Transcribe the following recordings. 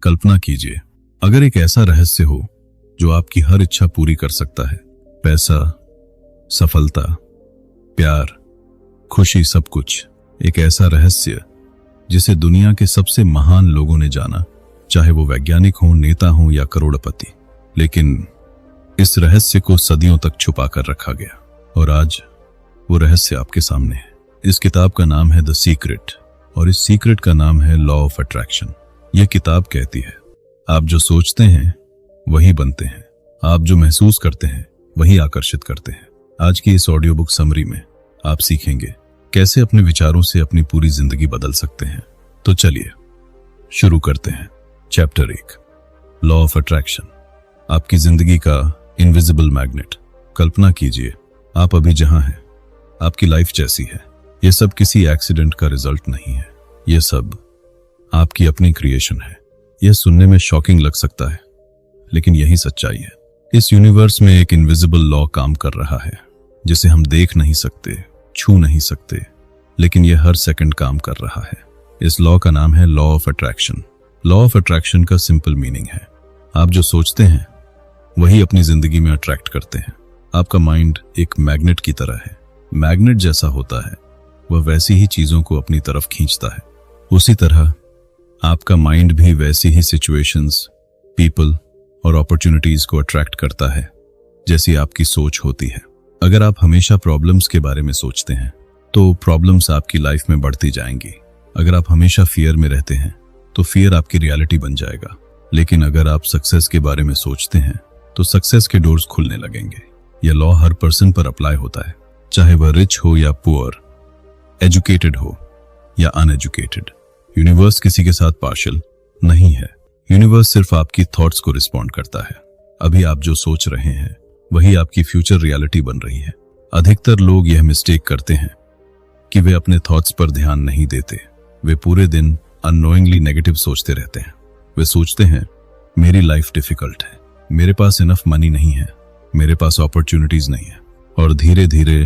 कल्पना कीजिए, अगर एक ऐसा रहस्य हो जो आपकी हर इच्छा पूरी कर सकता है, पैसा, सफलता, प्यार, खुशी, सब कुछ। एक ऐसा रहस्य जिसे दुनिया के सबसे महान लोगों ने जाना, चाहे वो वैज्ञानिक हो, नेता हो या करोड़पति। लेकिन इस रहस्य को सदियों तक छुपा कर रखा गया और आज वो रहस्य आपके सामने है। इस किताब का नाम है द सीक्रेट और इस सीक्रेट का नाम है लॉ ऑफ अट्रैक्शन। यह किताब कहती है, आप जो सोचते हैं वही बनते हैं, आप जो महसूस करते हैं वही आकर्षित करते हैं। आज की इस ऑडियो बुक समरी में आप सीखेंगे कैसे अपने विचारों से अपनी पूरी जिंदगी बदल सकते हैं। तो चलिए शुरू करते हैं। चैप्टर 1, लॉ ऑफ अट्रैक्शन, आपकी जिंदगी का इनविजिबल मैग्नेट। कल्पना कीजिए, आप अभी जहां हैं, आपकी लाइफ जैसी है। यह सब किसी एक्सीडेंट का रिजल्ट नहीं है, यह सब आपकी अपनी क्रिएशन है। यह सुनने में शॉकिंग लग सकता है, लेकिन यही सच्चाई है। इस यूनिवर्स में एक इनविजिबल लॉ काम कर रहा है जिसे हम देख नहीं सकते, छू नहीं सकते, लेकिन यह हर सेकंड काम कर रहा है। इस लॉ का नाम है law of attraction. Law of attraction का सिंपल मीनिंग है, आप जो सोचते हैं वही अपनी जिंदगी में अट्रैक्ट करते हैं। आपका माइंड एक मैग्नेट की तरह है। मैग्नेट जैसा होता है वह वैसी ही चीजों को अपनी तरफ खींचता है। उसी तरह आपका माइंड भी वैसी ही सिचुएशंस, पीपल और अपॉर्चुनिटीज को अट्रैक्ट करता है जैसी आपकी सोच होती है। अगर आप हमेशा प्रॉब्लम्स के बारे में सोचते हैं तो प्रॉब्लम्स आपकी लाइफ में बढ़ती जाएंगी। अगर आप हमेशा फियर में रहते हैं तो फियर आपकी रियलिटी बन जाएगा। लेकिन अगर आप सक्सेस के बारे में सोचते हैं तो सक्सेस के डोर्स खुलने लगेंगे। यह लॉ हर पर्सन पर अप्लाई होता है, चाहे वह रिच हो या पुअर, एजुकेटेड हो या अनएजुकेटेड। यूनिवर्स किसी के साथ पार्शियल नहीं है। यूनिवर्स सिर्फ आपकी थॉट्स को रिस्पॉन्ड करता है। अभी आप जो सोच रहे हैं वही आपकी फ्यूचर रियलिटी बन रही है। अधिकतर लोग यह मिस्टेक करते हैं कि वे अपने थॉट्स पर ध्यान नहीं देते। वे पूरे दिन अननोइंगली नेगेटिव सोचते रहते हैं। वे सोचते हैं, मेरी लाइफ डिफिकल्ट है, मेरे पास इनफ मनी नहीं है, मेरे पास अपॉर्चुनिटीज नहीं है, और धीरे धीरे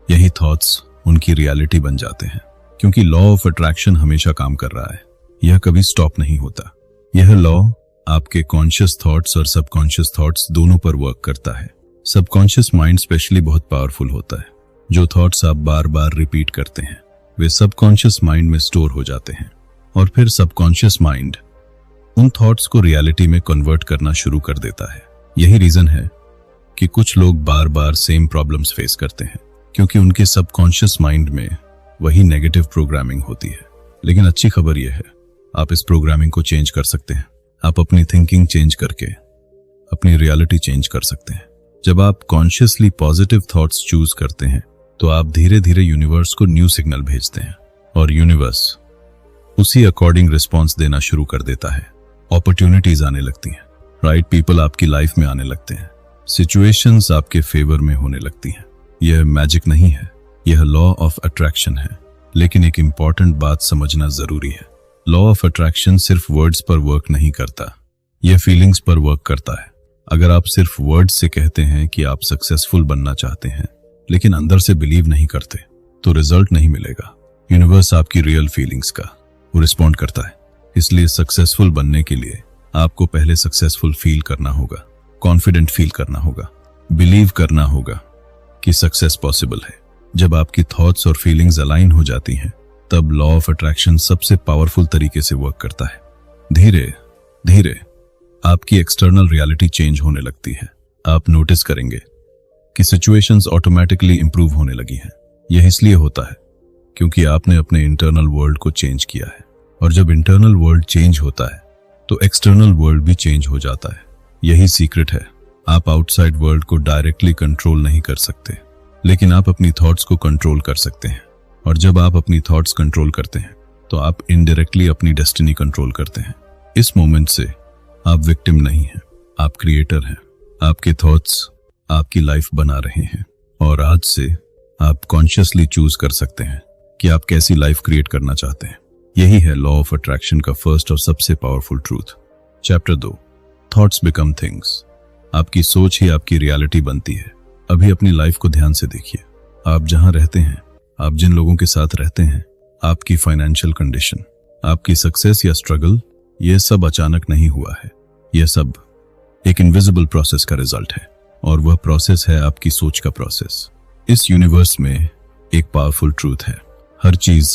यही थॉट्स उनकी रियलिटी बन जाते हैं। क्योंकि लॉ ऑफ अट्रैक्शन हमेशा काम कर रहा है, यह कभी स्टॉप नहीं होता। यह लॉ आपके कॉन्शियस थॉट्स और सबकॉन्शियस थॉट्स दोनों पर वर्क करता है। सबकॉन्शियस माइंड स्पेशली बहुत पावरफुल होता है। जो थॉट्स आप बार बार रिपीट करते हैं वे सबकॉन्शियस माइंड में स्टोर हो जाते हैं और फिर सबकॉन्शियस माइंड उन थॉट्स को रियलिटी में कन्वर्ट करना शुरू कर देता है। यही रीजन है कि कुछ लोग बार बार सेम प्रॉब्लम्स फेस करते हैं, क्योंकि उनके सबकॉन्शियस माइंड में वही नेगेटिव प्रोग्रामिंग होती है। लेकिन अच्छी खबर यह है, आप इस प्रोग्रामिंग को चेंज कर सकते हैं। आप अपनी थिंकिंग चेंज करके अपनी रियलिटी चेंज कर सकते हैं। जब आप कॉन्शियसली पॉजिटिव थॉट्स चूज करते हैं तो आप धीरे धीरे यूनिवर्स को न्यू सिग्नल भेजते हैं और यूनिवर्स उसी अकॉर्डिंग रिस्पॉन्स देना शुरू कर देता है। अपॉर्चुनिटीज आने लगती हैं, राइट पीपल आपकी लाइफ में आने लगते हैं, सिचुएशंस आपके फेवर में होने लगती हैं। यह मैजिक नहीं है, यह लॉ ऑफ अट्रैक्शन है। लेकिन एक इंपॉर्टेंट बात समझना जरूरी है, लॉ ऑफ अट्रैक्शन सिर्फ वर्ड्स पर वर्क नहीं करता, यह फीलिंग्स पर वर्क करता है। अगर आप सिर्फ वर्ड्स से कहते हैं कि आप सक्सेसफुल बनना चाहते हैं लेकिन अंदर से बिलीव नहीं करते तो रिजल्ट नहीं मिलेगा। यूनिवर्स आपकी रियल फीलिंग्स का वो रिस्पॉन्ड करता है। इसलिए सक्सेसफुल बनने के लिए आपको पहले सक्सेसफुल फील करना होगा, कॉन्फिडेंट फील करना होगा, बिलीव करना होगा कि सक्सेस पॉसिबल है। जब आपकी थॉट्स और फीलिंग्स अलाइन हो जाती हैं तब लॉ ऑफ अट्रैक्शन सबसे पावरफुल तरीके से वर्क करता है। धीरे धीरे आपकी एक्सटर्नल रियलिटी चेंज होने लगती है। आप नोटिस करेंगे कि सिचुएशंस ऑटोमेटिकली इंप्रूव होने लगी हैं। यह इसलिए होता है क्योंकि आपने अपने इंटरनल वर्ल्ड को चेंज किया है, और जब इंटरनल वर्ल्ड चेंज होता है तो एक्सटर्नल वर्ल्ड भी चेंज हो जाता है। यही सीक्रेट है। आप आउटसाइड वर्ल्ड को डायरेक्टली कंट्रोल नहीं कर सकते, लेकिन आप अपनी थॉट्स को कंट्रोल कर सकते हैं। और जब आप अपनी थॉट्स कंट्रोल करते हैं तो आप इनडायरेक्टली अपनी डेस्टिनी कंट्रोल करते हैं। इस मोमेंट से आप विक्टिम नहीं हैं, आप क्रिएटर हैं। आपके थॉट्स आपकी लाइफ बना रहे हैं और आज से आप कॉन्शियसली चूज कर सकते हैं कि आप कैसी लाइफ क्रिएट करना चाहते हैं। यही है लॉ ऑफ अट्रैक्शन का फर्स्ट और सबसे powerful truth. Chapter 2, thoughts become things. आपकी सोच ही आपकी रियलिटी बनती है। अभी अपनी लाइफ को ध्यान से देखिए। आप जहां रहते हैं, आप जिन लोगों के साथ रहते हैं, आपकी फाइनेंशियल कंडीशन, आपकी सक्सेस या स्ट्रगल, यह सब अचानक नहीं हुआ है। यह सब एक इनविजिबल प्रोसेस का रिजल्ट है, और वह प्रोसेस है आपकी सोच का प्रोसेस। इस यूनिवर्स में एक पावरफुल ट्रूथ है, हर चीज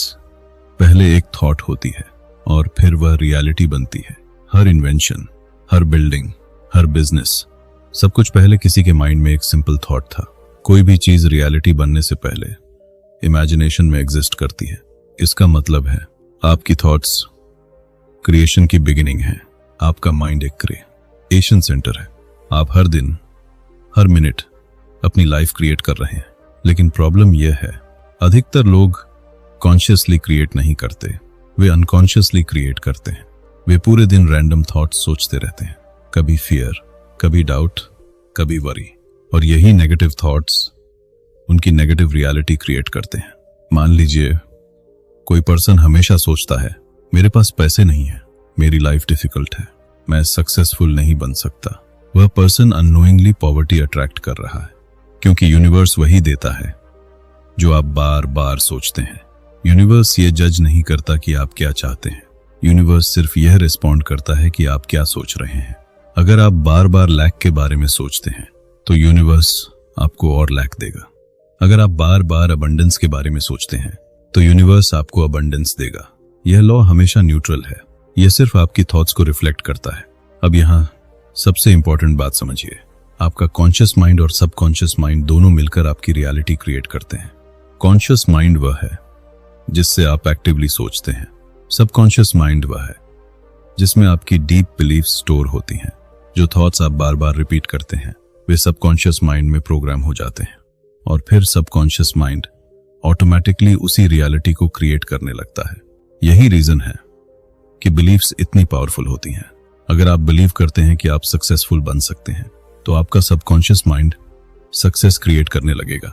पहले एक थॉट होती है और फिर वह रियलिटी बनती है। हर इन्वेंशन, हर बिल्डिंग, हर बिजनेस, सब कुछ पहले किसी के माइंड में एक सिंपल थॉट था। कोई भी चीज रियलिटी बनने से पहले इमेजिनेशन में एग्जिस्ट करती है। इसका मतलब है आपकी थॉट्स क्रिएशन की बिगिनिंग है। आपका माइंड एक क्रिएशन सेंटर है। आप हर दिन, हर मिनट अपनी लाइफ क्रिएट कर रहे हैं। लेकिन प्रॉब्लम यह है, अधिकतर लोग कॉन्शियसली क्रिएट नहीं करते, वे अनकॉन्शियसली क्रिएट करते हैं। वे पूरे दिन रैंडम थॉट्स सोचते रहते हैं, कभी फियर, कभी डाउट, कभी वरी, और यही नेगेटिव थॉट्स उनकी नेगेटिव रियलिटी क्रिएट करते हैं। मान लीजिए कोई पर्सन हमेशा सोचता है, मेरे पास पैसे नहीं है, मेरी लाइफ डिफिकल्ट है, मैं सक्सेसफुल नहीं बन सकता। वह पर्सन अननोइंगली पॉवर्टी अट्रैक्ट कर रहा है, क्योंकि यूनिवर्स वही देता है जो आप बार बार सोचते हैं। यूनिवर्स ये जज नहीं करता कि आप क्या चाहते हैं, यूनिवर्स सिर्फ यह रिस्पॉन्ड करता है कि आप क्या सोच रहे हैं। अगर आप बार बार लैक के बारे में सोचते हैं तो यूनिवर्स आपको और लैक देगा। अगर आप बार बार अबंडेंस के बारे में सोचते हैं तो यूनिवर्स आपको अबंडेंस देगा। यह लॉ हमेशा न्यूट्रल है, यह सिर्फ आपकी थॉट्स को रिफ्लेक्ट करता है। अब यहाँ सबसे इंपॉर्टेंट बात समझिए, आपका कॉन्शियस माइंड और सबकॉन्शियस माइंड दोनों मिलकर आपकी रियलिटी क्रिएट करते हैं। कॉन्शियस माइंड वह है जिससे आप एक्टिवली सोचते हैं, सबकॉन्शियस माइंड वह है जिसमें आपकी डीप बिलीफ स्टोर होती हैं। जो थॉट्स आप बार बार रिपीट करते हैं वे सबकॉन्शियस माइंड में प्रोग्राम हो जाते हैं, और फिर सबकॉन्शियस माइंड ऑटोमेटिकली उसी रियलिटी को क्रिएट करने लगता है। यही रीजन है कि बिलीफ्स इतनी पावरफुल होती हैं। अगर आप बिलीव करते हैं कि आप सक्सेसफुल बन सकते हैं तो आपका सबकॉन्शियस माइंड सक्सेस क्रिएट करने लगेगा।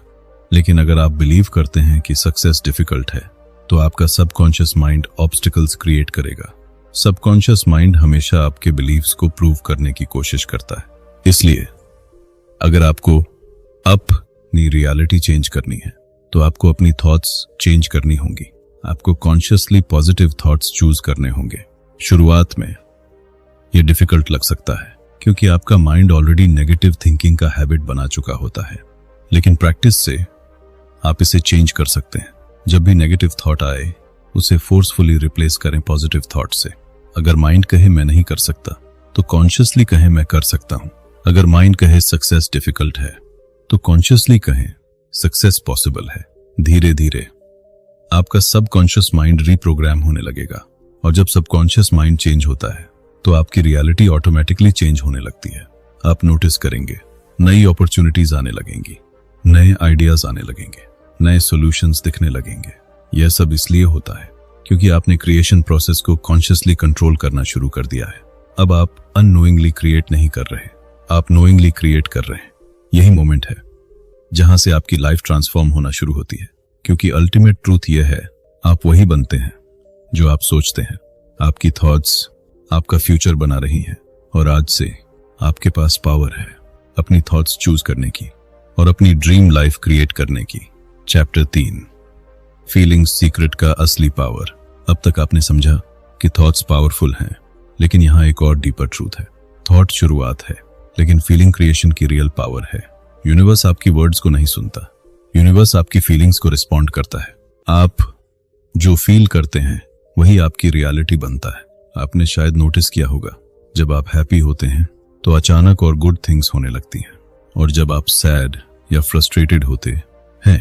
लेकिन अगर आप बिलीव करते हैं कि सक्सेस डिफिकल्ट है तो आपका सबकॉन्शियस माइंड ऑब्स्टिकल्स क्रिएट करेगा। सबकॉन्शियस माइंड हमेशा आपके बिलीव्स को प्रूव करने की कोशिश करता है। इसलिए अगर आपको अपनी रियलिटी चेंज करनी है तो आपको अपनी थॉट्स चेंज करनी होंगी। आपको कॉन्शियसली पॉजिटिव थॉट्स चूज करने होंगे। शुरुआत में यह डिफिकल्ट लग सकता है क्योंकि आपका माइंड ऑलरेडी नेगेटिव थिंकिंग का हैबिट बना चुका होता है, लेकिन प्रैक्टिस से आप इसे चेंज कर सकते हैं। जब भी नेगेटिव थॉट आए उसे फोर्सफुली रिप्लेस करें पॉजिटिव थॉट से। अगर माइंड कहे मैं नहीं कर सकता तो कॉन्शियसली कहें मैं कर सकता हूं। अगर माइंड कहे सक्सेस डिफिकल्ट है तो कॉन्शियसली कहें सक्सेस पॉसिबल है। धीरे धीरे आपका सबकॉन्शियस माइंड रीप्रोग्राम होने लगेगा, और जब सबकॉन्शियस माइंड चेंज होता है तो आपकी रियलिटी ऑटोमेटिकली चेंज होने लगती है। आप नोटिस करेंगे नई अपॉर्चुनिटीज आने लगेंगी, नए आइडियाज आने लगेंगे, नए सॉल्यूशंस दिखने लगेंगे। यह सब इसलिए होता है क्योंकि आपने क्रिएशन प्रोसेस को कॉन्शियसली कंट्रोल करना शुरू कर दिया है। अब आप अननोइंगली क्रिएट नहीं कर रहे, आप नोइंगली क्रिएट कर रहे हैं। यही मोमेंट है जहां से आपकी लाइफ ट्रांसफॉर्म होना शुरू होती है, क्योंकि अल्टीमेट ट्रूथ यह है, आप वही बनते हैं जो आप सोचते हैं। आपकी थॉट्स आपका फ्यूचर बना रही हैं, और आज से आपके पास पावर है अपनी थॉट्स चूज करने की और अपनी ड्रीम लाइफ क्रिएट करने की। चैप्टर 3, फीलिंग्स सीक्रेट का असली पावर। अब तक आपने समझा कि थॉट्स पावरफुल हैं, लेकिन यहाँ एक और डीपर ट्रूथ है। थॉट शुरुआत है, लेकिन फीलिंग क्रिएशन की रियल पावर है। यूनिवर्स आपकी वर्ड्स को नहीं सुनता, यूनिवर्स आपकी फीलिंग्स को रिस्पॉन्ड करता है। आप जो फील करते हैं वही आपकी रियलिटी बनता है। आपने शायद नोटिस किया होगा, जब आप हैप्पी होते हैं तो अचानक और गुड थिंग्स होने लगती हैं, और जब आप सैड या फ्रस्ट्रेटेड होते हैं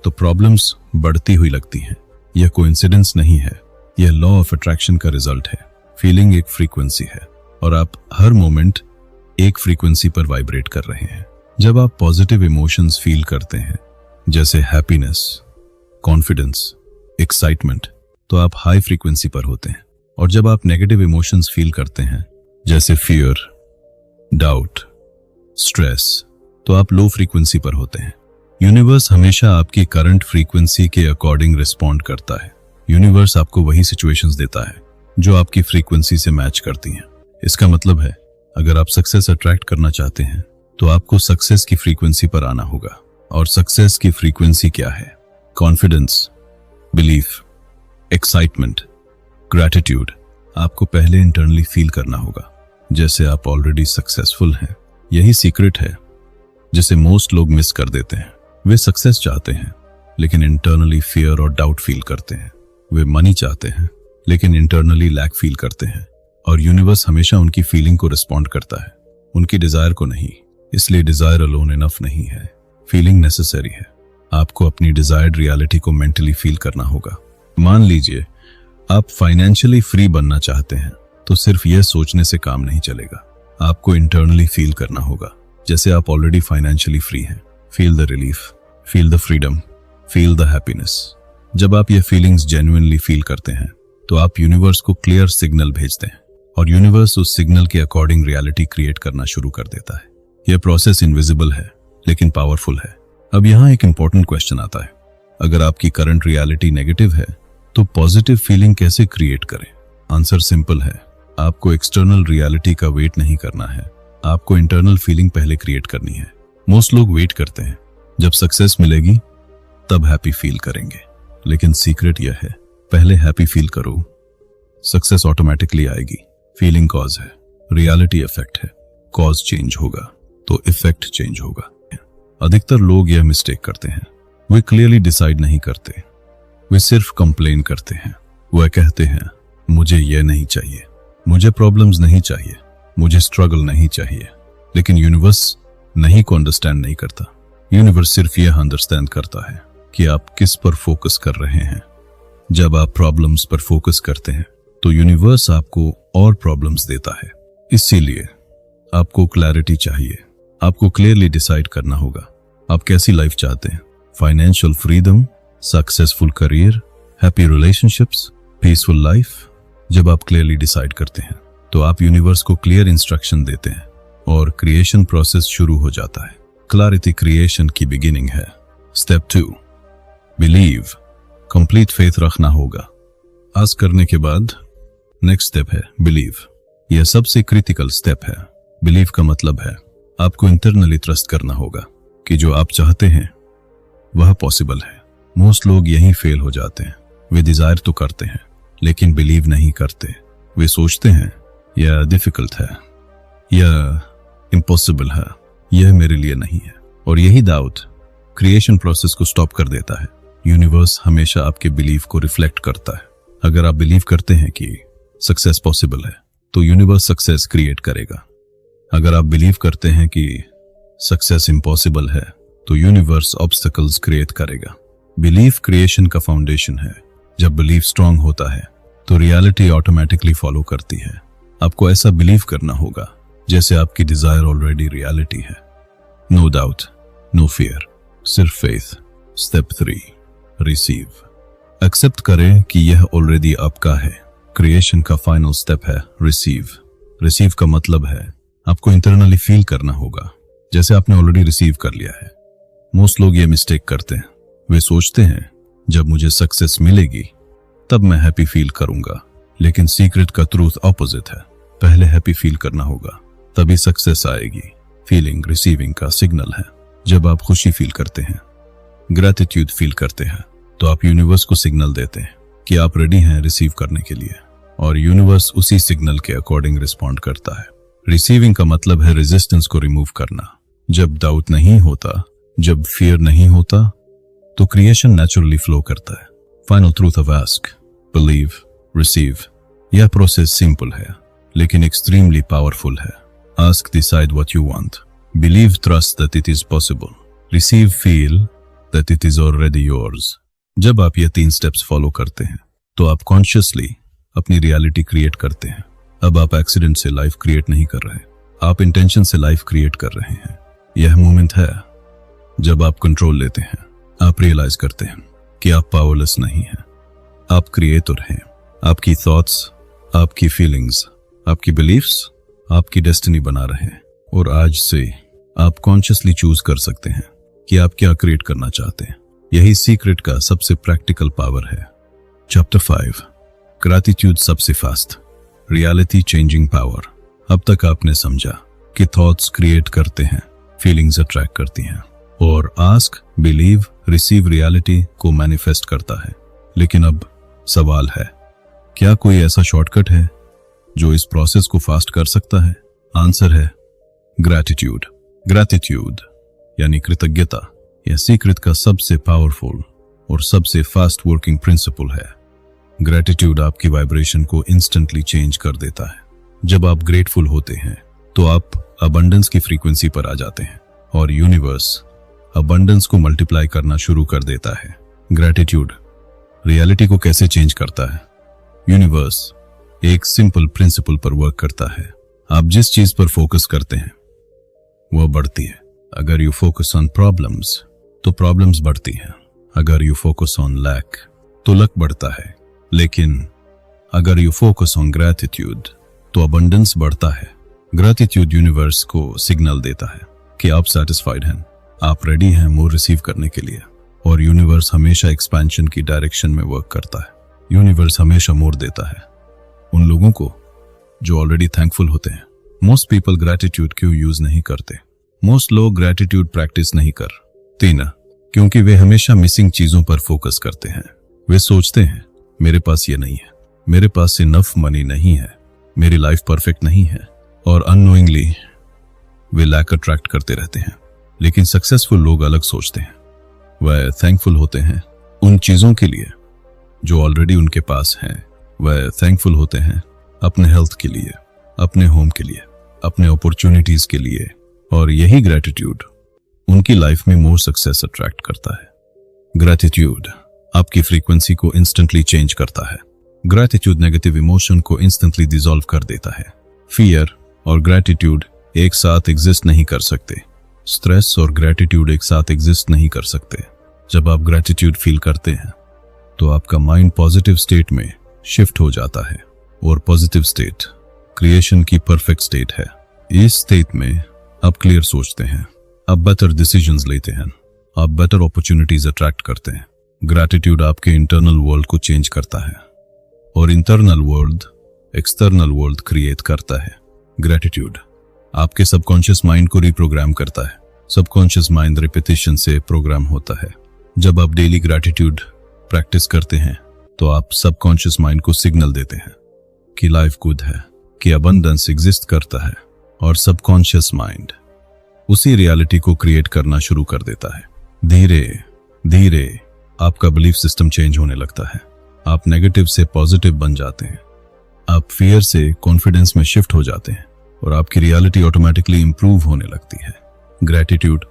तो प्रॉब्लम्स बढ़ती हुई लगती हैं। यह कोइंसिडेंस नहीं है, यह लॉ ऑफ अट्रैक्शन का रिजल्ट है। फीलिंग एक फ्रीक्वेंसी है और आप हर मोमेंट एक फ्रीक्वेंसी पर वाइब्रेट कर रहे हैं। जब आप पॉजिटिव इमोशंस फील करते हैं, जैसे हैप्पीनेस, कॉन्फिडेंस, एक्साइटमेंट, तो आप हाई फ्रीक्वेंसी पर होते हैं। और जब आप नेगेटिव इमोशंस फील करते हैं, जैसे फियर, डाउट, स्ट्रेस, तो आप लो फ्रीक्वेंसी पर होते हैं। यूनिवर्स हमेशा आपकी करंट फ्रीक्वेंसी के अकॉर्डिंग रिस्पॉन्ड करता है। यूनिवर्स आपको वही सिचुएशंस देता है जो आपकी फ्रीक्वेंसी से मैच करती हैं। इसका मतलब है, अगर आप सक्सेस अट्रैक्ट करना चाहते हैं तो आपको सक्सेस की फ्रीक्वेंसी पर आना होगा। और सक्सेस की फ्रीक्वेंसी क्या है? कॉन्फिडेंस, बिलीफ, एक्साइटमेंट, ग्रैटिट्यूड, आपको पहले इंटरनली फील करना होगा जैसे आप ऑलरेडी सक्सेसफुल हैं। यही सीक्रेट है जिसे मोस्ट लोग मिस कर देते हैं। वे सक्सेस चाहते हैं लेकिन इंटरनली फियर और डाउट फील करते हैं। वे मनी चाहते हैं लेकिन इंटरनली लैक फील करते हैं। और यूनिवर्स हमेशा उनकी फीलिंग को रिस्पॉन्ड करता है, उनकी डिजायर को नहीं। इसलिए डिजायर अलोन इनफ नहीं है, फीलिंग नेसेसरी है। आपको अपनी डिजायर्ड रियलिटी को मेंटली फील करना होगा। मान लीजिए आप फाइनेंशियली फ्री बनना चाहते हैं तो सिर्फ यह सोचने से काम नहीं चलेगा। आपको इंटरनली फील करना होगा जैसे आप ऑलरेडी फाइनेंशियली फ्री हैं। Feel the relief, feel the freedom, feel the happiness. जब आप ये फीलिंग्स जेन्युइनली फील करते हैं तो आप यूनिवर्स को क्लियर सिग्नल भेजते हैं और यूनिवर्स उस सिग्नल के अकॉर्डिंग रियलिटी क्रिएट करना शुरू कर देता है। यह प्रोसेस इनविजिबल है लेकिन पावरफुल है। अब यहाँ एक इंपॉर्टेंट क्वेश्चन आता है, अगर आपकी करंट रियलिटी नेगेटिव है तो पॉजिटिव फीलिंग कैसे क्रिएट करें? आंसर सिंपल है, आपको एक्सटर्नल रियलिटी का वेट नहीं करना है, आपको इंटरनल फीलिंग पहले क्रिएट करनी है। मोस्ट लोग वेट करते हैं जब सक्सेस मिलेगी तब हैप्पी फील करेंगे, लेकिन सीक्रेट यह है पहले हैप्पी फील करो, सक्सेस ऑटोमेटिकली आएगी। फीलिंग कॉज है, रियलिटी इफेक्ट है। कॉज चेंज होगा तो इफेक्ट चेंज होगा। अधिकतर लोग यह मिस्टेक करते हैं, वे क्लियरली डिसाइड नहीं करते, वे सिर्फ कंप्लेन करते हैं। वह कहते हैं मुझे यह नहीं चाहिए, मुझे प्रॉब्लम्स नहीं चाहिए, मुझे स्ट्रगल नहीं चाहिए। लेकिन यूनिवर्स नहीं को अंडरस्टैंड नहीं करता। यूनिवर्स सिर्फ यह अंडरस्टैंड करता है कि आप किस पर फोकस कर रहे हैं। जब आप प्रॉब्लम्स पर फोकस करते हैं तो यूनिवर्स आपको और प्रॉब्लम्स देता है। इसीलिए आपको क्लैरिटी चाहिए, आपको क्लियरली डिसाइड करना होगा आप कैसी लाइफ चाहते हैं। Financial freedom, successful career, happy relationships, peaceful life. जब आप क्लियरली डिसाइड करते हैं तो आप यूनिवर्स को क्लियर इंस्ट्रक्शन देते हैं और क्रिएशन प्रोसेस शुरू हो जाता है। क्लैरिटी क्रिएशन की बिगिनिंग है। स्टेप 2, बिलीव, कंप्लीट फेथ रखना होगा। आज करने के बाद नेक्स्ट स्टेप है बिलीव। यह सबसे क्रिटिकल स्टेप है। बिलीव का मतलब है आपको इंटरनली ट्रस्ट करना होगा कि जो आप चाहते हैं वह पॉसिबल है। मोस्ट लोग यहीं फेल हो जाते हैं। वे डिजायर तो करते हैं लेकिन बिलीव नहीं करते। वे सोचते हैं यह डिफिकल्ट है, यह इम्पॉसिबल है, यह मेरे लिए नहीं है। और यही डाउट क्रिएशन प्रोसेस को स्टॉप कर देता है। यूनिवर्स हमेशा आपके बिलीव को रिफ्लेक्ट करता है। अगर आप बिलीव करते हैं कि सक्सेस पॉसिबल है तो यूनिवर्स सक्सेस क्रिएट करेगा। अगर आप बिलीव करते हैं कि सक्सेस इम्पॉसिबल है तो यूनिवर्स ऑब्स्टेकल्स क्रिएट करेगा। बिलीफ क्रिएशन का फाउंडेशन है। जब बिलीफ स्ट्रांग होता है तो रियलिटी ऑटोमेटिकली फॉलो करती है। आपको ऐसा बिलीव करना होगा जैसे आपकी डिजायर ऑलरेडी रियलिटी है। नो डाउट, नो फियर, सिर्फ फेथ। Step 3, receive. एक्सेप्ट करें कि यह ऑलरेडी आपका है। क्रिएशन का फाइनल स्टेप है रिसीव। रिसीव का मतलब है आपको इंटरनली फील करना होगा जैसे आपने ऑलरेडी रिसीव कर लिया है। मोस्ट लोग ये मिस्टेक करते हैं। वे सोचते हैं जब मुझे सक्सेस मिलेगी तब मैं हैप्पी फील करूंगा, लेकिन सीक्रेट का ट्रूथ ऑपोजिट है। पहले हैप्पी फील करना होगा तभी सक्सेस आएगी। फीलिंग रिसीविंग का सिग्नल है। जब आप खुशी फील करते हैं, ग्रैटिट्यूड फील करते हैं तो आप यूनिवर्स को सिग्नल देते हैं कि आप रेडी हैं रिसीव करने के लिए, और यूनिवर्स उसी सिग्नल के अकॉर्डिंग रिस्पॉन्ड करता है। रिसीविंग का मतलब है रेजिस्टेंस को रिमूव करना। जब डाउट नहीं होता, जब फियर नहीं होता तो क्रिएशन नेचुरली फ्लो करता है। Final truth of ask, believe, receive. यह प्रोसेस सिंपल है लेकिन एक्सट्रीमली पावरफुल है। Ask, decide what you want. Believe, trust that it is possible. Receive, feel that it is already yours. जब आप ये 3 steps follow करते हैं तो आप कॉन्शियसली अपनी रियलिटी क्रिएट करते हैं। अब आप एक्सीडेंट से लाइफ क्रिएट नहीं कर रहे, आप इंटेंशन से लाइफ क्रिएट कर रहे हैं। यह मोमेंट है जब आप कंट्रोल लेते हैं। आप रियलाइज करते हैं कि आप पावरलेस नहीं हैं, आप क्रिएटर हैं। आपकी थॉट्स, आपकी फीलिंग्स, आपकी बिलीफ्स आपकी डेस्टिनी बना रहे हैं। और आज से आप कॉन्शियसली चूज कर सकते हैं कि आप क्या क्रिएट करना चाहते हैं। यही सीक्रेट का सबसे प्रैक्टिकल पावर है। चैप्टर 5, ग्रैटिट्यूड सबसे फास्ट, रियलिटी चेंजिंग पावर। अब तक आपने समझा कि थॉट्स क्रिएट करते हैं, फीलिंग्स अट्रैक्ट करती हैं, और आस्क, बिलीव, रिसीव रियलिटी को मैनिफेस्ट करता है। लेकिन अब सवाल है, क्या कोई ऐसा शॉर्टकट है जो इस प्रोसेस को फास्ट कर सकता है? आंसर है ग्रैटिट्यूड। ग्रैटिट्यूड यानी कृतज्ञता, यह सीक्रेट का सबसे पावरफुल और सबसे फास्ट वर्किंग प्रिंसिपल है। ग्रैटिट्यूड आपकी वाइब्रेशन को इंस्टेंटली चेंज कर देता है। जब आप ग्रेटफुल होते हैं तो आप अबंडेंस की फ्रीक्वेंसी पर आ जाते हैं और यूनिवर्स अबंडेंस को मल्टीप्लाई करना शुरू कर देता है। ग्रैटिट्यूड रियलिटी को कैसे चेंज करता है? यूनिवर्स एक सिंपल प्रिंसिपल पर वर्क करता है। आप जिस चीज पर फोकस करते हैं वह बढ़ती है। अगर यू फोकस ऑन प्रॉब्लम्स तो प्रॉब्लम्स बढ़ती हैं। अगर यू फोकस ऑन लैक तो लक बढ़ता है। लेकिन अगर यू फोकस ऑन ग्रैटिट्यूड तो अबंडेंस बढ़ता है। ग्रैटिट्यूड यूनिवर्स को सिग्नल देता है कि आप सेटिस्फाइड हैं, आप रेडी हैं मोर रिसीव करने के लिए। और यूनिवर्स हमेशा एक्सपेंशन की डायरेक्शन में वर्क करता है। यूनिवर्स हमेशा मोर देता है उन लोगों को जो ऑलरेडी थैंकफुल होते हैं। मोस्ट पीपल ग्रैटिट्यूड क्यों यूज नहीं करते? मोस्ट लोग ग्रैटिट्यूड प्रैक्टिस नहीं करते ना, क्योंकि वे हमेशा मिसिंग चीजों पर फोकस करते हैं। वे सोचते हैं मेरे पास ये नहीं है, मेरे पास इनफ मनी नहीं है, मेरी लाइफ परफेक्ट नहीं है, और अननोइंगली वे लैक अट्रैक्ट करते रहते हैं। लेकिन सक्सेसफुल लोग अलग सोचते हैं। वह थैंकफुल होते हैं उन चीजों के लिए जो ऑलरेडी उनके पास हैं। वह थैंकफुल होते हैं अपने हेल्थ के लिए, अपने होम के लिए, अपने अपॉर्चुनिटीज के लिए। और यही ग्रैटिट्यूड उनकी लाइफ में मोर सक्सेस अट्रैक्ट करता है। ग्रैटिट्यूड आपकी फ्रीक्वेंसी को इंस्टेंटली चेंज करता है। ग्रैटिट्यूड नेगेटिव इमोशन को इंस्टेंटली डिसॉल्व कर देता है। फियर और ग्रैटिट्यूड एक साथ एग्जिस्ट नहीं कर सकते। स्ट्रेस और ग्रैटिट्यूड एक साथ एग्जिस्ट नहीं कर सकते। जब आप ग्रैटिट्यूड फील करते हैं तो आपका माइंड पॉजिटिव स्टेट में शिफ्ट हो जाता है। और पॉजिटिव स्टेट क्रिएशन की परफेक्ट स्टेट है। इस स्टेट में आप क्लियर सोचते हैं, आप बेटर डिसीजंस लेते हैं, आप बेटर अपॉर्चुनिटीज अट्रैक्ट करते हैं। ग्रैटिट्यूड आपके इंटरनल वर्ल्ड को चेंज करता है और internal world external world create करता है। ग्रैटिट्यूड आपके सबकॉन्शियस माइंड को रिप्रोग्राम करता है। सबकॉन्शियस माइंड रिपीटिशन से प्रोग्राम होता है। जब आप डेली ग्रैटिट्यूड प्रैक्टिस करते हैं तो आप सबकॉन्शियस माइंड को सिग्नल देते हैं कि लाइफ गुड है, कि अबंडेंस एग्जिस्ट करता है, और सबकॉन्शियस माइंड उसी रियलिटी को क्रिएट करना शुरू कर देता है। धीरे धीरे आपका बिलीफ सिस्टम चेंज होने लगता है। आप नेगेटिव से पॉजिटिव बन जाते हैं। आप फियर से कॉन्फिडेंस में शिफ्ट हो जाते हैं और आपकी रियलिटी ऑटोमेटिकली इंप्रूव होने लगती है। ग्रैटिट्यूड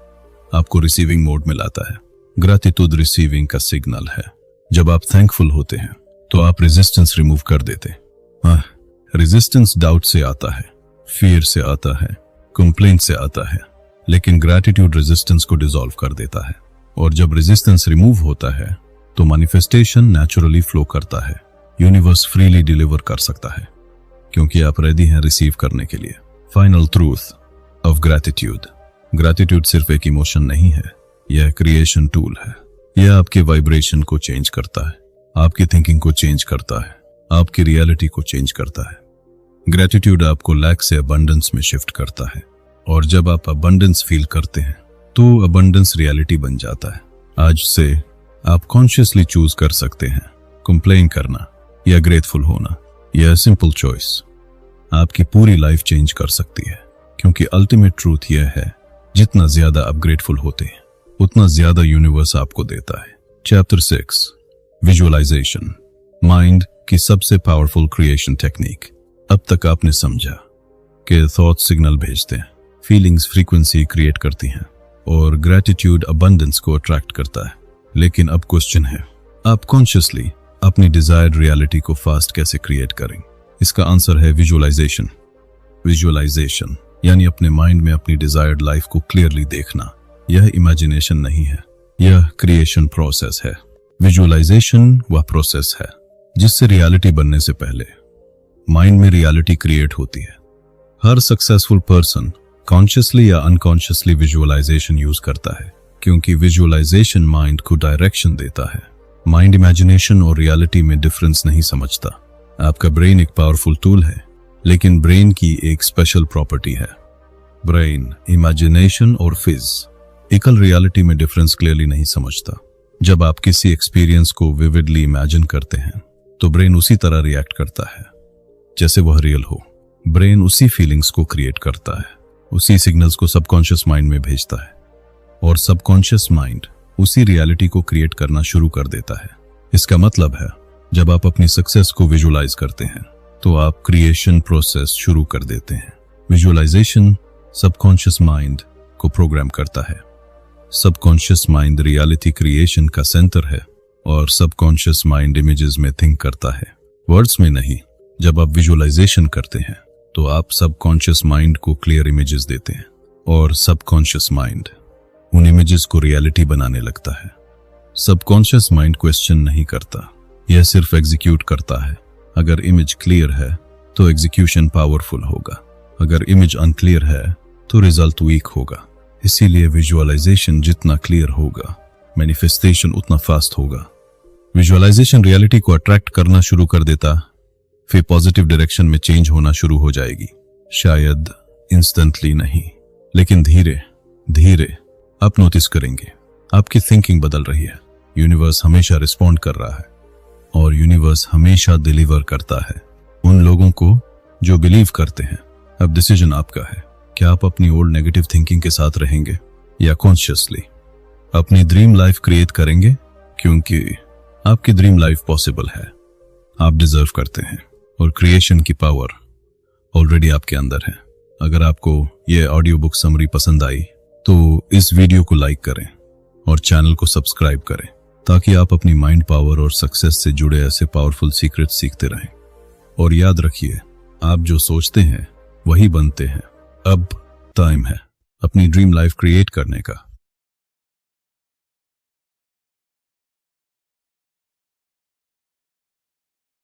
आपको रिसीविंग मोड में लाता है। ग्रैटिट्यूड रिसीविंग का सिग्नल है। जब आप थैंकफुल होते हैं तो आप रेजिस्टेंस रिमूव कर देते हैं। रेजिस्टेंस डाउट से आता है, फियर से आता है, कंप्लेंट से आता है, लेकिन ग्रैटिट्यूड रेजिस्टेंस को डिसॉल्व कर देता है। और जब रेजिस्टेंस रिमूव होता है तो मैनिफेस्टेशन नेचुरली फ्लो करता है। यूनिवर्स फ्रीली डिलीवर कर सकता है क्योंकि आप रेडी हैं रिसीव करने के लिए। Final truth of gratitude. Gratitude सिर्फ एक इमोशन नहीं है, यह क्रिएशन टूल है। यह आपके वाइब्रेशन को चेंज करता है, आपकी थिंकिंग को चेंज करता है, आपकी रियलिटी को चेंज करता है। ग्रैटिट्यूड आपको लैक से अबंडेंस में शिफ्ट करता है और जब आप अबंडेंस फील करते हैं तो अबंडेंस रियलिटी बन जाता है। आज से आप कॉन्शियसली चूज कर सकते हैं कंप्लेन करना या ग्रेटफुल होना। यह सिंपल चॉइस आपकी पूरी लाइफ चेंज कर सकती है, क्योंकि अल्टीमेट ट्रूथ यह है जितना ज्यादा आप ग्रेटफुल होते हैं उतना ज्यादा यूनिवर्स आपको देता है। चैप्टर 6 विजुअलाइजेशन, माइंड की सबसे पावरफुल क्रिएशन टेक्निक। अब तक आपने समझा कि थॉट सिग्नल भेजते हैं, फीलिंग्स फ्रीक्वेंसी क्रिएट करती हैं और ग्रैटिट्यूड अबंडेंस को अट्रैक्ट करता है। लेकिन अब क्वेश्चन है, आप कॉन्शियसली अपनी डिजायर्ड रियलिटी को फास्ट कैसे क्रिएट करें? इसका आंसर है विजुअलाइजेशन। विजुअलाइजेशन यानी अपने माइंड में अपनी डिजायर्ड लाइफ को क्लियरली देखना। यह इमेजिनेशन नहीं है, यह क्रिएशन प्रोसेस है। विजुअलाइजेशन वह प्रोसेस है जिससे रियलिटी बनने से पहले माइंड में रियलिटी क्रिएट होती है। हर सक्सेसफुल पर्सन कॉन्शियसली या अनकॉन्शियसली विजुअलाइजेशन यूज करता है, क्योंकि विजुअलाइजेशन माइंड को डायरेक्शन देता है। माइंड इमेजिनेशन और रियलिटी में डिफरेंस नहीं समझता। आपका ब्रेन एक पावरफुल टूल है, लेकिन ब्रेन की एक स्पेशल प्रॉपर्टी है। ब्रेन इमेजिनेशन और फिजिकल रियलिटी में डिफरेंस क्लियरली नहीं समझता। जब आप किसी एक्सपीरियंस को विविडली इमेजिन करते हैं तो ब्रेन उसी तरह रिएक्ट करता है। जैसे वह रियल हो। ब्रेन उसी फीलिंग्स को क्रिएट करता है, उसी सिग्नल्स को सबकॉन्शियस माइंड में भेजता है और सबकॉन्शियस माइंड उसी रियलिटी को क्रिएट करना शुरू कर देता है। इसका मतलब है जब आप अपनी सक्सेस को विजुअलाइज करते हैं तो आप क्रिएशन प्रोसेस शुरू कर देते हैं। विजुअलाइजेशन सबकॉन्शियस माइंड को प्रोग्राम करता है। सबकॉन्शियस माइंड रियलिटी क्रिएशन का सेंटर है और सबकॉन्शियस माइंड इमेजेस में थिंक करता है, वर्ड्स में नहीं। जब आप विजुअलाइजेशन करते हैं तो आप सबकॉन्शियस माइंड को क्लियर इमेजेस देते हैं और सबकॉन्शियस माइंड उन इमेजेस को रियलिटी बनाने लगता है। सबकॉन्शियस माइंड क्वेश्चन नहीं करता, यह सिर्फ एग्जीक्यूट करता है। अगर इमेज क्लियर है तो एग्जीक्यूशन पावरफुल होगा, अगर इमेज अनक्लियर है तो रिजल्ट वीक होगा। इसीलिए विजुअलाइजेशन जितना क्लियर होगा, मैनिफेस्टेशन उतना फास्ट होगा। विजुअलाइजेशन रियलिटी को अट्रैक्ट करना शुरू कर देता, फिर पॉजिटिव डायरेक्शन में चेंज होना शुरू हो जाएगी। शायद इंस्टेंटली नहीं, लेकिन धीरे धीरे आप नोटिस करेंगे आपकी थिंकिंग बदल रही है। यूनिवर्स हमेशा रिस्पॉन्ड कर रहा है और यूनिवर्स हमेशा डिलीवर करता है उन लोगों को जो बिलीव करते हैं। अब डिसीजन आपका है, क्या आप अपनी ओल्ड नेगेटिव थिंकिंग के साथ रहेंगे या कॉन्शियसली अपनी ड्रीम लाइफ क्रिएट करेंगे, क्योंकि आपकी ड्रीम लाइफ पॉसिबल है, आप डिजर्व करते हैं और क्रिएशन की पावर ऑलरेडी आपके अंदर है। अगर आपको यह ऑडियो बुक समरी पसंद आई तो इस वीडियो को लाइक करें और चैनल को सब्सक्राइब करें ताकि आप अपनी माइंड पावर और सक्सेस से जुड़े ऐसे पावरफुल सीक्रेट सीखते रहें। और याद रखिए, आप जो सोचते हैं वही बनते हैं। अब टाइम है अपनी ड्रीम लाइफ क्रिएट करने का।